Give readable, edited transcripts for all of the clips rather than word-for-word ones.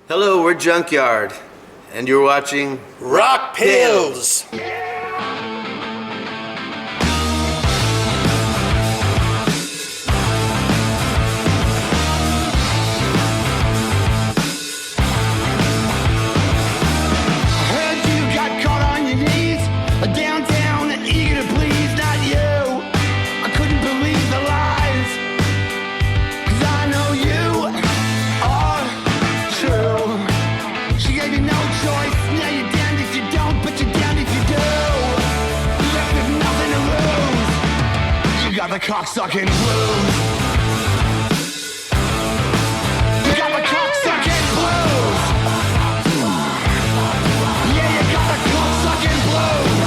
Hello, we're Junkyard, and you're watching Rockpills. The cocksucking blues. You got the cocksucking blues. Yeah, you got the cocksucking blues.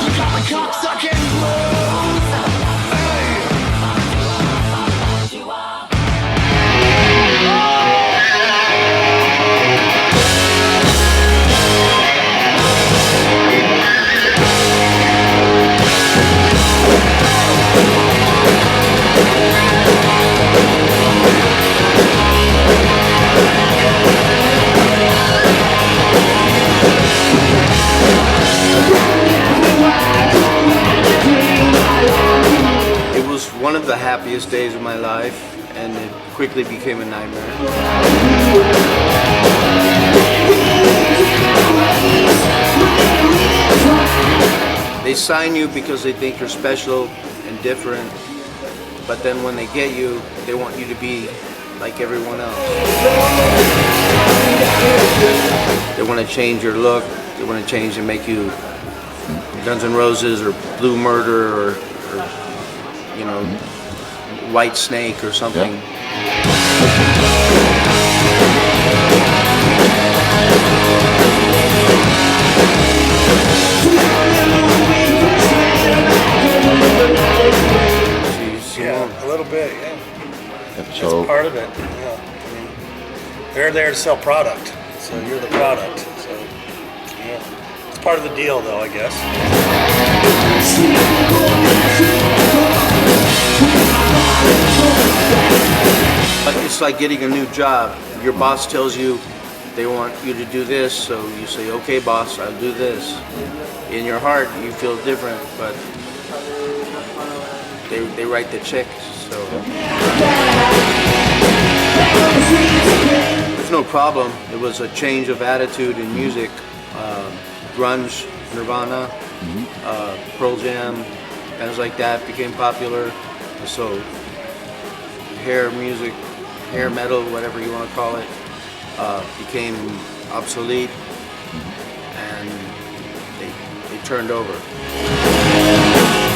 You got the cocksucking blues. Hey. It was one of the happiest days of my life, and it quickly became a nightmare. They sign you because they think you're special and different, but then when they get you, they want you to be like everyone else. They want to change your look, they want to change and make you Guns N' Roses or Blue Murder or you know, White Snake or something. Yeah. Yeah, a little bit, yeah. So, that's part of it. Yeah. I mean, they're there to sell product, so you're the product. So, yeah, it's part of the deal, though, I guess. But it's like getting a new job. Your boss tells you they want you to do this, so you say, okay boss, I'll do this. In your heart, you feel different, but they write the checks, so. There's no problem. It was a change of attitude in music. Grunge, Nirvana, Pearl Jam, bands like that became popular. So hair music, hair metal, whatever you want to call it, became obsolete, and they turned over.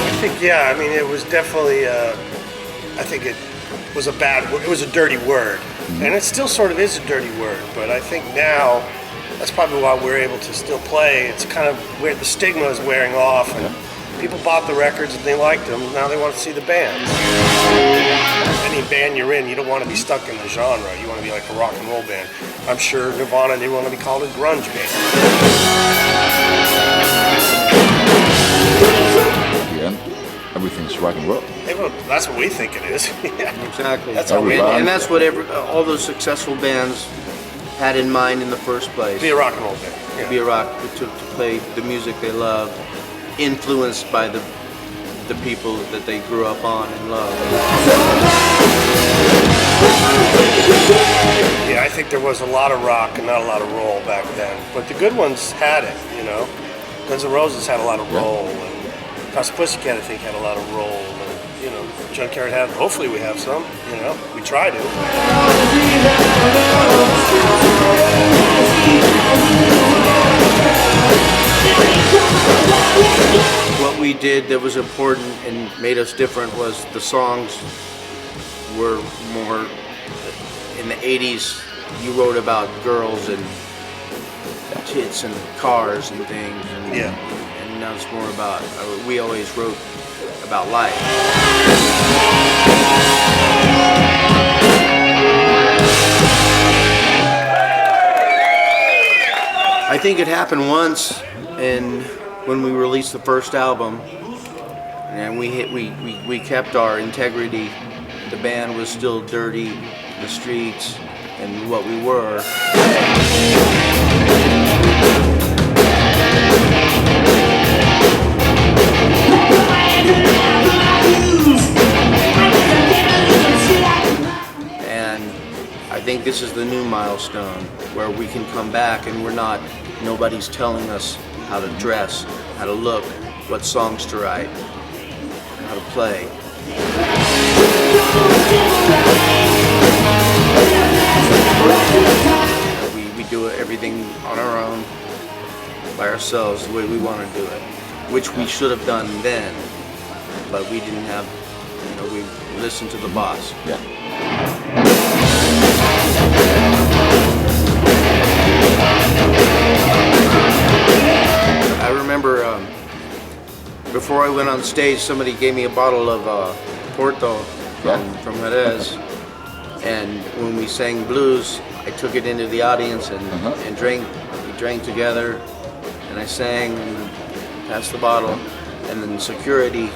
I think, yeah, I mean, it was definitely, I think it was a dirty word. And it still sort of is a dirty word, but I think now, that's probably why we're able to still play. It's kind of where the stigma is wearing off, and people bought the records and they liked them. Now they want to see the bands. Any band you're in, you don't want to be stuck in the genre. You want to be like a rock and roll band. I'm sure Nirvana, they want to be called a grunge band. yeah, everything's rock and roll. That's what we think it is. Yeah. Exactly. That's how we and that's what all those successful bands had in mind in the first place. Be a rock and roll band. Yeah. Be a rock, to play the music they love, influenced by the people that they grew up on and loved. Yeah, I think there was a lot of rock and not a lot of roll back then, but the good ones had it, you know. Guns N' Roses had a lot of roll, and Cos Pussycat, I think, had a lot of roll, and, you know, Junkyard had, hopefully we have some, you know, we try to. What we did that was important and made us different was the songs were more, in the 80s, you wrote about girls and tits and cars and things, and, and now it's more about, we always wrote about life. I think it happened once, and when we released the first album, and we kept our integrity the band was still dirty, the streets, and what we were. And I think this is the new milestone where we can come back and nobody's telling us how to dress, how to look, what songs to write, how to play. We do everything on our own, by ourselves, the way we want to do it, which we should have done then, but we didn't have, we listened to the boss. Yeah. I remember before I went on stage, somebody gave me a bottle of Porto from Jerez, and when we sang blues, I took it into the audience and drank. We drank together, and I sang and passed the bottle, and then security.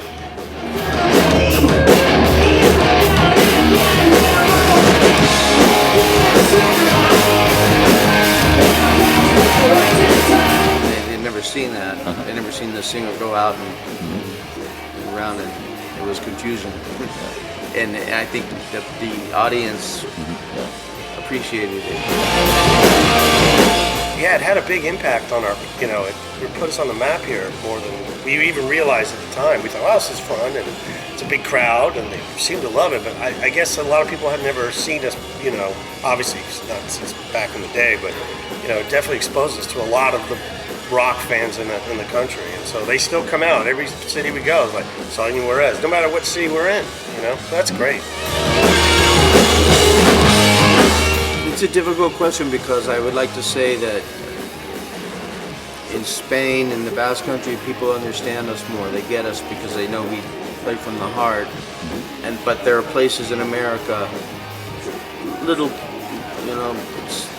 They'd never seen that. They'd never seen the singer go out and around, and it was confusing. And I think that the audience appreciated it. Yeah, it had a big impact on our, it put us on the map here more than we even realized at the time. We thought, wow, this is fun, and it's a big crowd, and they seemed to love it. But I guess a lot of people had never seen us, obviously not since back in the day, but, it definitely exposed us to a lot of the rock fans in the country. And so they still come out. Every city we go is like, saw you in Jerez, no matter what city we're in, That's great. It's a difficult question because I would like to say that in Spain, in the Basque Country, people understand us more. They get us because they know we play from the heart. But there are places in America,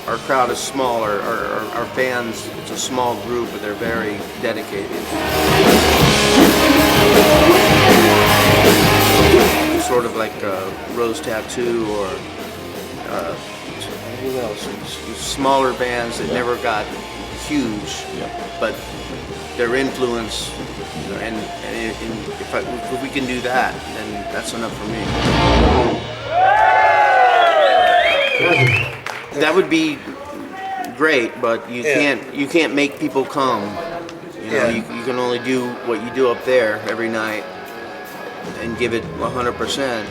our crowd is small. Our fans, it's a small group, but they're very dedicated. Sort of like Rose Tattoo or who else? Smaller bands that never got huge, but their influence, and if we can do that, then that's enough for me. That would be great, but you can't make people come. You can only do what you do up there every night and give it 100%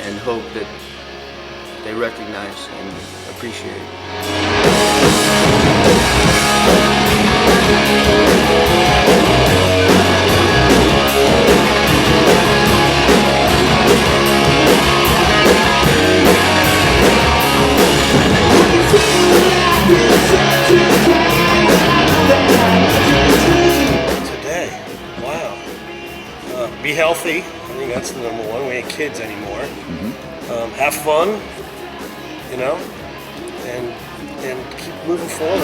and hope that they recognize and appreciate it. Today, wow. Be healthy. I think that's the number one. We ain't kids anymore. Have fun, and keep moving forward.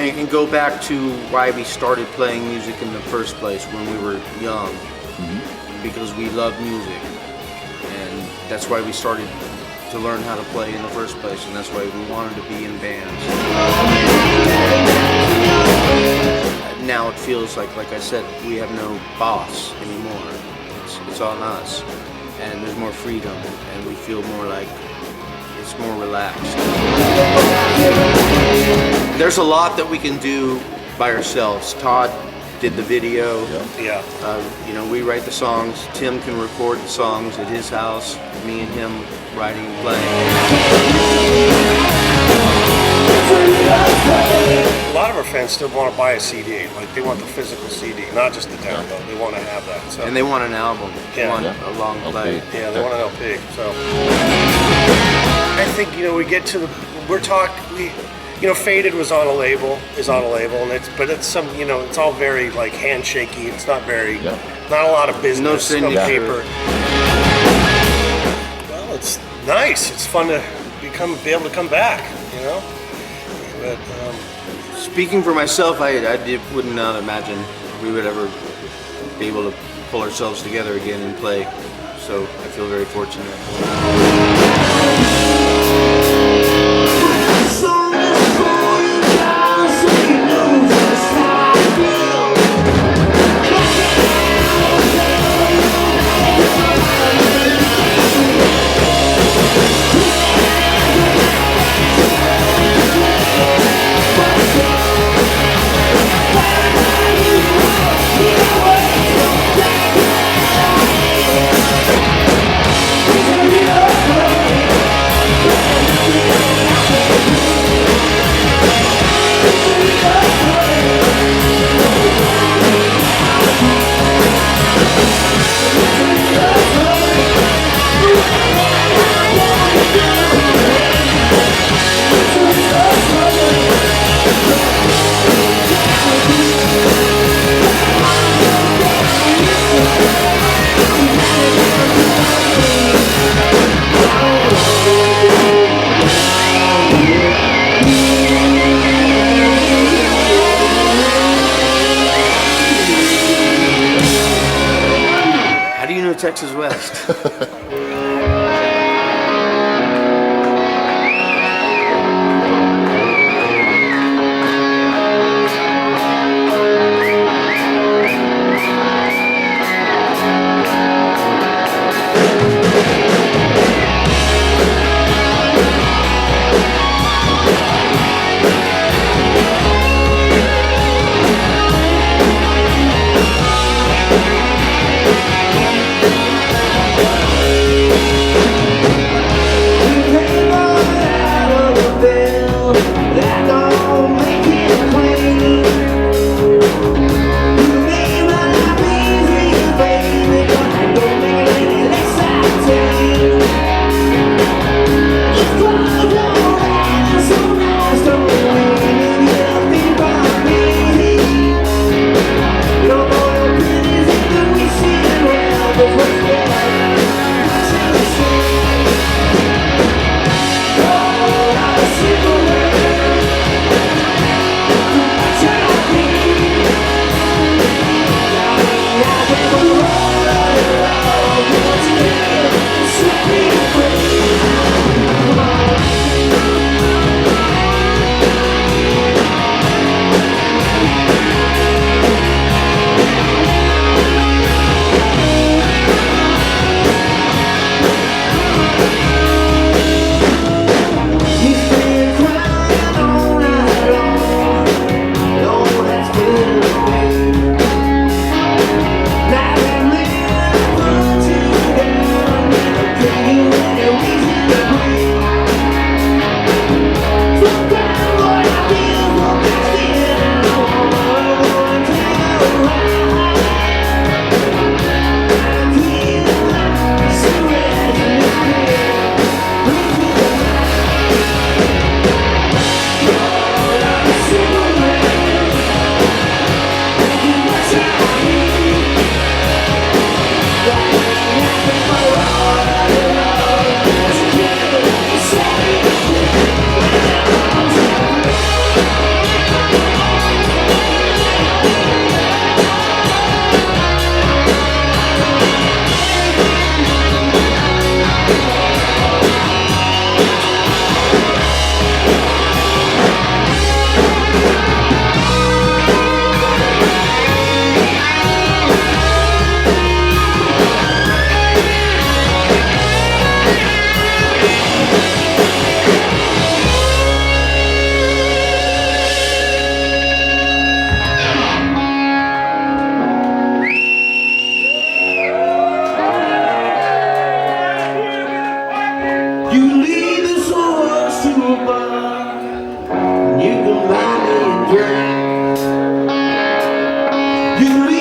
It can go back to why we started playing music in the first place when we were young, because we loved music, and that's why we started to learn how to play in the first place, and that's why we wanted to be in bands. Now it feels like I said, we have no boss anymore. It's on us, and there's more freedom, and we feel more like it's more relaxed. There's a lot that we can do by ourselves. Todd did the video. We write the songs. Tim can record the songs at his house. Me and him writing and playing. A lot of our fans still want to buy a CD. Like, they want the physical CD, not just the download. They want to have that. So. And they want an album. They want a long play. Yeah, they want an LP. So I think we get to Faded was on a label, and it's some, it's all very like handshaky. It's not very, not a lot of business, No no signature. paper. Well, it's nice. It's fun to be able to come back, But Speaking for myself, would not imagine we would ever be able to pull ourselves together again and play. So I feel very fortunate. Texas West. You